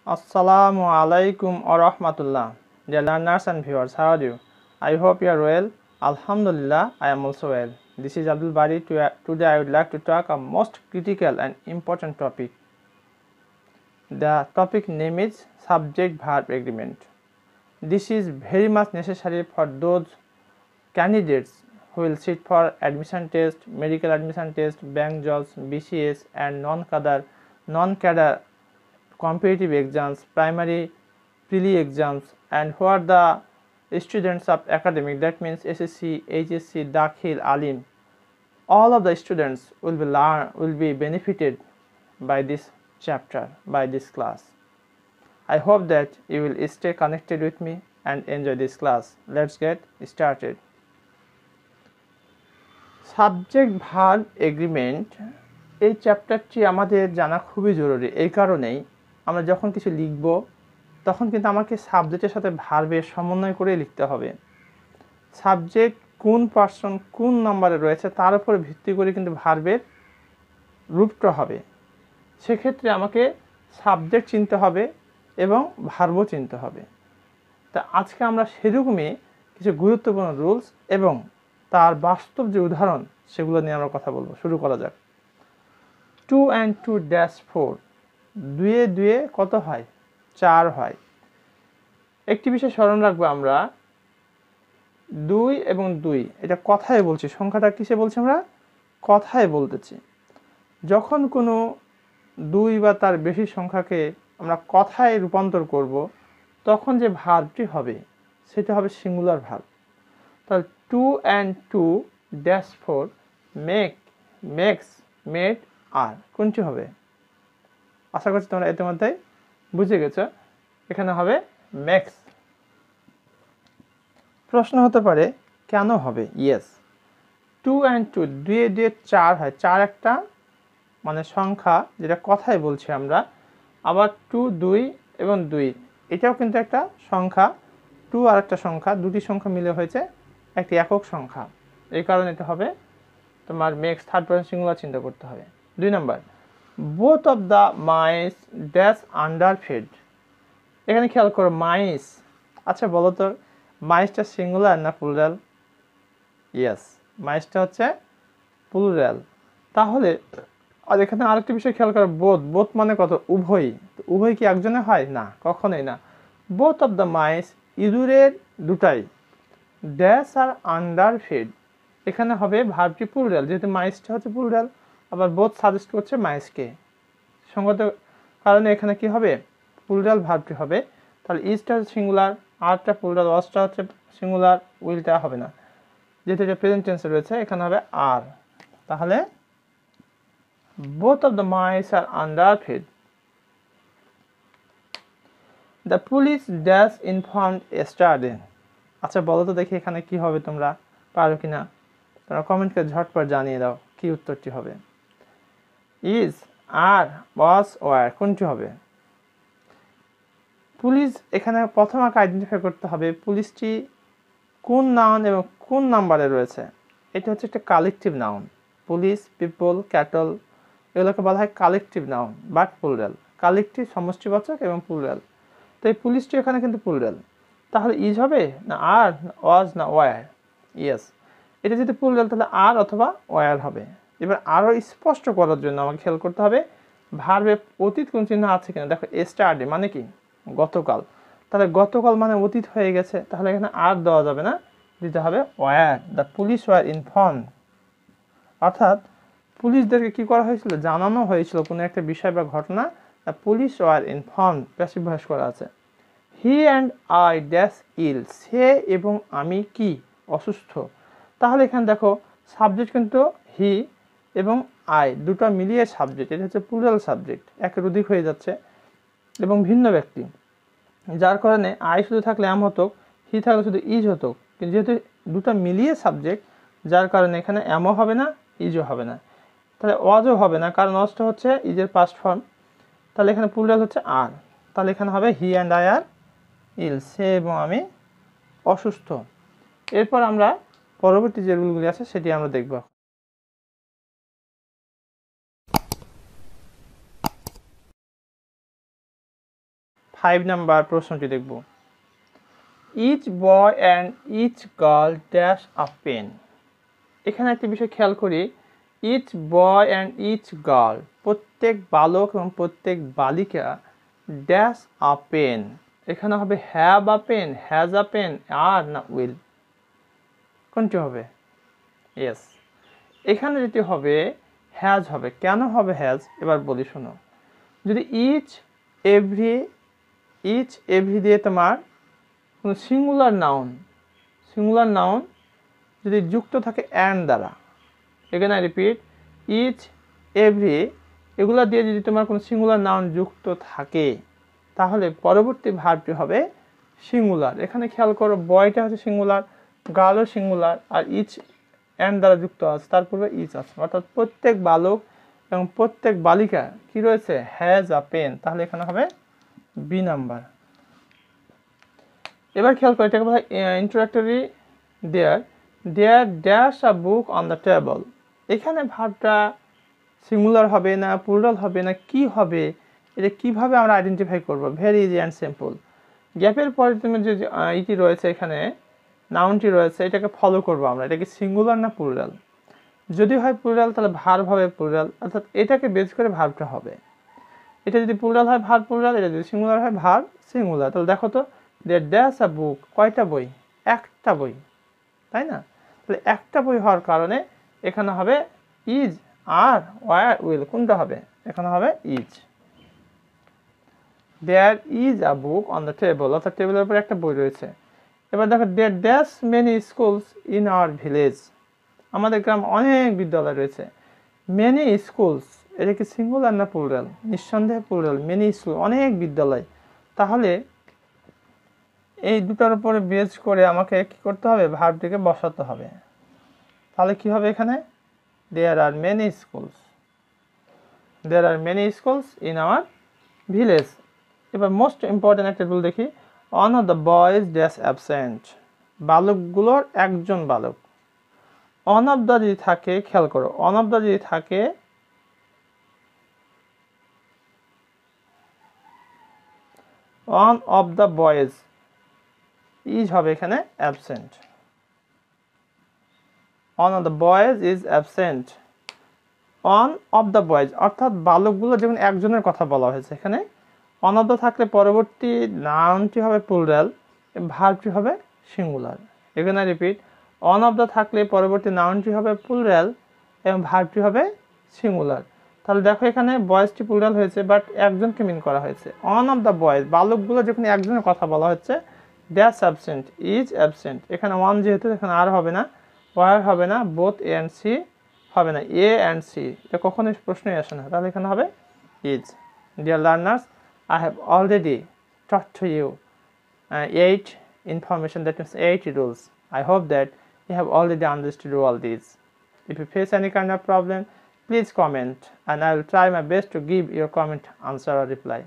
Assalamu alaikum wa rahmatullah. Dear learners and viewers, how are you? I hope you are well. Alhamdulillah, I am also well. This is Abdul Bari. Today I would like to talk a most critical and important topic. The topic name is Subject Verb Agreement. This is very much necessary for those candidates who will sit for admission test, medical admission test, bank jobs, BCS and non-cadre competitive exams, primary pre exams, and who are the students of academic, that means SSC, HSC, Dakhil, Alim. All of the students will be benefited by this chapter, by this class. I hope that you will stay connected with me and enjoy this class. Let's get started. Subject Verb Agreement এই চ্যাপ্টারটি আমাদের জানা খুবই জরুরি। এই কারণেই আমরা যখন কিছু লিখব তখন কিন্তু আমাকে সাবজেক্টের সাথে ভার্বের সমন্বয় করে লিখতে হবে। সাবজেক্ট কোন পার্সন কোন নম্বরে রয়েছে তার উপর ভিত্তি করে কিন্তু ভার্বের রূপটা হবে। সেক্ষেত্রে আমাকে সাবজেক্ট চিনতে হবে এবং ভার্বও চিনতে হবে। তা আজকে আমরা সেরকমই কিছু গুরুত্বপূর্ণ রুলস এবং তার বাস্তব যে উদাহরণ সেগুলো নিয়ে আমরা কথা বলবো। শুরু করা যাক। 2 and 2 dash 4, 2 কত হয়? 4 হয়। একটি বিষয় স্মরণ রাখবো, আমরা 2 এবং 2 এটা কথায় বলছি। সংখ্যাটা কিসে বলছি? আমরা কথায় বলতেছি। যখন কোনো 2 বা তার বেশি সংখ্যাকে আমরা কথায় রূপান্তর করব তখন যে ভার্বটি হবে সেটা হবে সিঙ্গুলার ভার্ব। তাহলে 2 and 2 dash 4 makes, made, আর কোনটি হবে? আশা করছি তোমরা ইতিমধ্যে বুঝে গেছো। এখানে হবে মেক্স। প্রশ্ন হতে পারে কেন হবে? ইয়েস, 2 and 2 2 4 হয়। 4 একটা মানে সংখ্যা যেটা কথায় বলছি আমরা। আবার 2 2 এবং 2 এটাও কিন্তু একটা সংখ্যা। 2 আর একটা সংখ্যা, দুটি সংখ্যা মিলে হয়েছে একটি একক সংখ্যা। এই কারণে এটা হবে তোমার মেক্স, থার্ড পারসন সিঙ্গুলার চিন্তা করতে হবে। 2 নম্বর, বোথ অফ দ্য মাইস ড্যাশ আন্ডারফেড। এখানে খেয়াল করো মাইস। আচ্ছা বলো তো মাইসটা সিঙ্গুলার না প্লুরাল? ইয়েস, মাইসটা হচ্ছে প্লুরাল। তাহলে আর এখানে আরেকটি বিষয় খেয়াল করো, বোথ মানে কত? উভয়। উভয় কি একজনে হয়? না, কখনোই না। বোথ অফ দ্য মাইস, ইঁদুরের দুটাই, ড্যাশ আর আন্ডারফেড। এখানে হবে ভার্বটি প্লুরাল, যেহেতু মাইসটা হচ্ছে প্লুরাল। আবার বোথ সাজেস্ট করছে মাইসকে, সঙ্গত কারণে এখানে কি হবে? প্লুরাল ভার্বটি হবে। তাহলে ইজটা হচ্ছে সিঙ্গুলার, আরটা প্লুরাল, ওয়াজটা হচ্ছে সিঙ্গুলার, উইলটা হবে না, যেহেতু এটা প্রেজেন্ট টেন্সে রয়েছে। এখানে হবে আর। তাহলে both of the mice are underfed. The police dash informed yesterday. আচ্ছা বলো তো দেখি এখানে কি হবে, তোমরা পারো কিনা? তোমরা কমেন্ট করে ঝটপট জানিয়ে দাও কি উত্তরটি হবে। ইজ, আর, ওয়াজ, ওয়ার কোনটি হবে? পুলিশ, এখানে প্রথম আগে আইডেন্টিফাই করতে হবে পুলিশটি কোন নাউন এবং কোন নাম্বারে রয়েছে। এটা হচ্ছে একটা collective noun. Police, people, cattle এগুলোকে বলা হয় collective noun but plural. Collective সমষ্টিবাচক এবং প্লুরাল। তো এই পুলিশটি এখানে কিন্তু প্লুরাল। তাহলে ইজ হবে না আর, ওয়াজ না ওয়ার? ইয়েস, এটা যদি প্লুরাল তাহলে আর অথবা ওয়ার হবে। এবার আরও স্পষ্ট করার জন্য আমাকে খেয়াল করতে হবে ভার্বে অতীত কোন চিহ্ন আছে কিনা। দেখো এস্টারডে মানে কি? গতকাল। তাহলে গতকাল মানে অতীত হয়ে গেছে, তাহলে এখানে আর দেওয়া যাবে না, দিতে হবে were. The police were informed, অর্থাৎ পুলিশদেরকে কি করা হয়েছিল? জানানো হয়েছিল কোনো একটা বিষয় বা ঘটনা। The police were informed passive voice করা আছে। হি অ্যান্ড আই ড্যাশ ইল, সে এবং আমি কি? অসুস্থ। তাহলে এখানে দেখো সাবজেক্ট কিন্তু হি এবং আই দুটো মিলিয়ে সাবজেক্ট। এটা হচ্ছে প্লুরাল সাবজেক্ট, একের অধিক হয়ে যাচ্ছে এবং ভিন্ন ব্যক্তি, যার কারণে আই শুধু থাকলে এম হতো, হি থাকলে শুধু ইজ হতো। কিন্তু যেহেতু দুটো মিলিয়ে সাবজেক্ট, যার কারণে এখানে এমও হবে না, ইজও হবে না। তাহলে ওয়াজও হবে না, কারণ ওয়াজটা হচ্ছে ইজের পাস্ট ফর্ম। তাহলে এখানে প্লুরাল হচ্ছে আর। তাহলে এখানে হবে হি অ্যান্ড আই আর ইল, সে এবং আমি অসুস্থ। এরপর আমরা পরবর্তী যে রুলগুলি আছে সেটি আমরা দেখব। 5 নাম্বার প্রশ্নটি দেখব। Each boy and each girl dash a pen. এখানে একটি বিষয় খেয়াল করি, each boy and each girl, প্রত্যেক বালক এবং প্রত্যেক বালিকা ড্যাশ আ পেন। এখানে হবে have a pen, has a pen, আর না উইল, কোনটি হবে? ইয়েস, এখানে যেটি হবে হ্যাজ হবে। কেন হবে হ্যাজ এবার বলি শোনো। যদি ইচ এভরি দিয়ে তোমার কোনো সিঙ্গুলার নাউন যদি যুক্ত থাকে অ্যান্ড দ্বারা, এখানে রিপিট, ইচ এভরি এগুলা দিয়ে যদি তোমার কোনো সিঙ্গুলার নাউন যুক্ত থাকে তাহলে পরবর্তী ভার্বটি হবে সিঙ্গুলার। এখানে খেয়াল করো, বয়টা হচ্ছে সিঙ্গুলার, গার্লও সিঙ্গুলার, আর ইচ অ্যান্ড দ্বারা যুক্ত আছে, তারপরে ইচ আছে, অর্থাৎ প্রত্যেক বালক এবং প্রত্যেক বালিকা কি রয়েছে? Has a pen. তাহলে এখানে হবে বি নাম্বার। এবার খেয়াল করে, এটাকে বলা হয় introductory. There dash a book on the table. এখানে ভার্বটা সিঙ্গুলার হবে না প্লুরাল হবে না কি হবে, এটা কিভাবে আমরা আইডেন্টিফাই করব? Very easy and simple. গ্যাপের পরে তুমি যে ইটি রয়েছে, এখানে নাউনটি রয়েছে, এটাকে ফলো করবো আমরা। এটা কি সিঙ্গুলার না প্লুরাল? যদি হয় প্লুরাল তাহলে ভার্ব হবে প্লুরাল, অর্থাৎ এটাকে বেস করে ভার্বটা হবে। এটা যদি প্লুরাল হয় ভার্ব প্লুরাল, এটা যদি সিঙ্গুলার হয় ভার্ব সিঙ্গুলার। তাহলে দেখো তো, দেয়ার ড্যাশ আ বুক, কয়টা বই? একটা বই, তাই না? তাহলে একটা বই হওয়ার কারণে এখানে হবে ইজ, আর ওয়ার উইল, কোনটা হবে? এখানে হবে is. There is a book on the table, অর্থাৎ টেবিলের উপর একটা বই রয়েছে। এবার দেখো, there dash many schools in our village. আমাদের গ্রাম অনেক বিদ্যালয় রয়েছে। মেনি স্কুলস, এটা কি সিঙ্গুলার না প্লুরাল? নিঃসন্দেহে প্লুরাল। মেনি স্কুল, অনেক বিদ্যালয়। তাহলে এই দুটার উপরে বেস করে আমাকে কি করতে হবে? ভার্বটিকে বসাতে হবে। তাহলে কি হবে এখানে? There are many schools, there are many schools in our village. এবার মোস্ট ইম্পর্টেন্ট একটা রুল দেখি, one of the boys dash absent. বালকগুলোর একজন বালক। অন অফ দ্য যদি থাকে, খেয়াল করো, অন অফ দ্য যদি থাকে one of the boys, is হবে এখানে absent. One of the boys is absent. One of the boys অর্থাৎ বালকগুলো যেমন একজনের কথা বলা হয়েছে, এখানে ওয়ান অফ দ্য থাকলে পরবর্তী নাউনটি হবে প্লুরাল, ভার্বটি হবে সিঙ্গুলার। এখানে রিপিট, ওয়ান অফ দ্য থাকলে পরবর্তী নাউনটি হবে প্লুরাল এবং ভার্বটি হবে সিঙ্গুলার। তাহলে দেখো, এখানে বয়েজটি প্লুরাল হয়েছে বাট একজনকে মিন করা হয়েছে। ওয়ান অফ দ্য বয়েজ, বালকগুলো যখন একজনের কথা বলা হচ্ছে, ড্যাশ অ্যাবসেন্ট, ইজ অ্যাবসেন্ট। এখানে ওয়ান যেহেতু, এখানে আর হবে না, ওয়ার হবে না, বোথ এ অ্যান্ড সি হবে না, এ অ্যান্ড সি, এটা কখনোই প্রশ্নই আসে না। তাহলে এখানে হবে is. Dear learners, I have already taught to you 8 information, that means 8 rules. I hope that you have already understood all these. If you face any kind of problem, please comment and I will try my best to give your comment, answer or reply.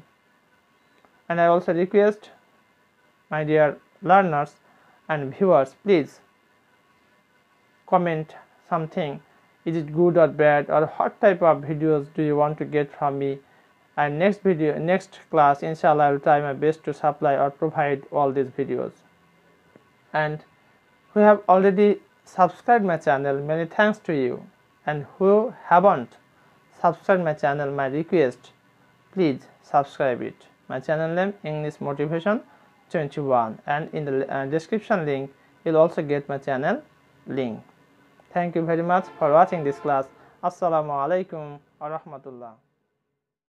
And I also request my dear learners and viewers, please comment something. Is it good or bad, or what type of videos do you want to get from me? And next class, inshallah, I will try my best to supply or provide all these videos. And who have already subscribed my channel, many thanks to you. And who haven't subscribed my channel, my request, please subscribe it. My channel name English Motivation 21, and in the description link you'll also get my channel link. Thank you very much for watching this class. Assalamu alaikum wa rahmatullah.